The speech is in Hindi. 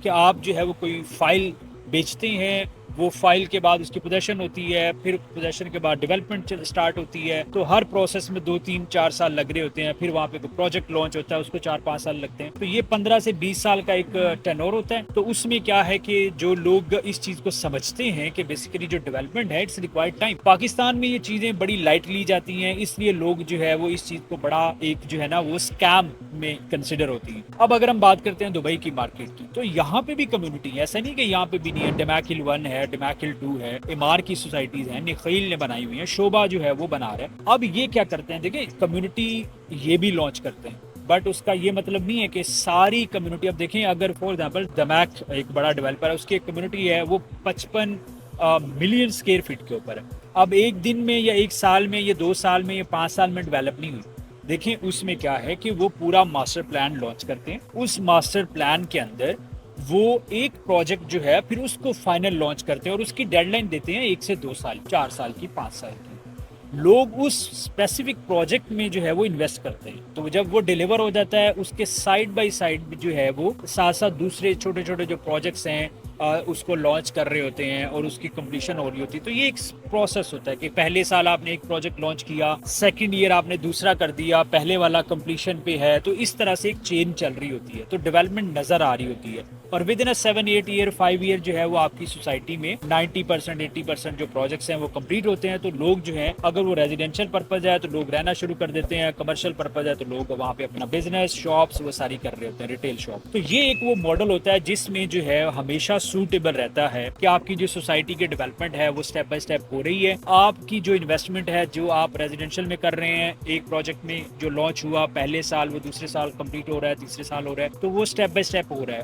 कि आप जो है वो कोई फाइल बेचते हैं, वो फाइल के बाद उसकी पोजेशन होती है, फिर पोजेशन के बाद डेवलपमेंट स्टार्ट होती है, तो हर प्रोसेस में 2 3 4 साल लग रहे होते हैं। फिर वहाँ पे कोई प्रोजेक्ट लॉन्च होता है, उसको 4 5 साल लगते हैं। तो ये 15 से 20 साल का एक टेनोर होता है। तो उसमें क्या है कि जो लोग इस चीज को समझते हैं कि बेसिकली जो डेवलपमेंट है इट्स रिक्वायर्ड टाइम। पाकिस्तान में ये चीजें बड़ी लाइट ली जाती हैं, इसलिए लोग जो है वो इस चीज को बड़ा एक जो है ना वो स्कैम में कंसिडर होती है। अब अगर हम बात करते हैं दुबई की मार्केट की, तो यहाँ पे भी कम्युनिटी है, ऐसा नहीं कि यहाँ पे भी नहीं है। डमाकिल 1 है, डमाकिल 2 है, इमार की सोसाइटीज हैं, निखिल ने बनाई हुई है, शोभा जो है वो बना रहा है। अब ये क्या करते हैं, देखिए कम्युनिटी ये भी लॉन्च करते हैं, बट उसका ये मतलब नहीं है कि सारी कम्युनिटी। अब देखें, अगर फॉर एग्जांपल दमैक एक बड़ा डेवलपर है, उसकी एक कम्युनिटी है वो 55 मिलियन स्क्वायर फीट के ऊपर है। अब एक दिन में या एक साल में या 2 साल में या 5 साल में डेवलप नहीं हुई। देखें उसमें क्या है कि वो पूरा मास्टर प्लान लॉन्च करते हैं, उस मास्टर प्लान के अंदर वो एक प्रोजेक्ट जो है फिर उसको फाइनल लॉन्च करते हैं और उसकी डेडलाइन देते हैं 1 से 2 साल, 4 साल की, 5 साल की। लोग उस स्पेसिफिक प्रोजेक्ट में जो है वो इन्वेस्ट करते हैं। तो जब वो डिलीवर हो जाता है, उसके साइड बाय साइड जो है वो साथ साथ दूसरे छोटे छोटे जो प्रोजेक्ट्स हैं उसको लॉन्च कर रहे होते हैं और उसकी कंप्लीशन हो रही होती है। तो ये एक प्रोसेस होता है कि पहले साल आपने एक प्रोजेक्ट लॉन्च किया, सेकंड ईयर आपने दूसरा कर दिया, पहले वाला कंप्लीशन पे है। तो इस तरह से एक चेन चल रही होती है, तो डेवलपमेंट नजर आ रही होती है। और with in a 7 8 year 5 year जो है वो आपकी सोसाइटी में 90% 80% जो प्रोजेक्ट्स हैं वो कंप्लीट होते हैं। तो लोग जो है, अगर वो रेजिडेंशियल पर्पज है तो लोग रहना शुरू कर देते हैं, कमर्शियल पर्पज है तो लोग वहाँ पे अपना बिजनेस शॉप्स वो सारी कर रहे होते हैं, रिटेल शॉप। तो ये एक वो मॉडल होता है जिसमें जो है हमेशा सूटेबल रहता है कि आपकी जो सोसाइटी की डेवलपमेंट है वो स्टेप बाय स्टेप हो रही है। आपकी जो इन्वेस्टमेंट है जो आप रेजिडेंशियल में कर रहे हैं, एक प्रोजेक्ट में जो लॉन्च हुआ पहले साल वो दूसरे साल कंप्लीट हो रहा है, तीसरे साल हो रहा है, तो वो स्टेप बाय स्टेप हो रहा है।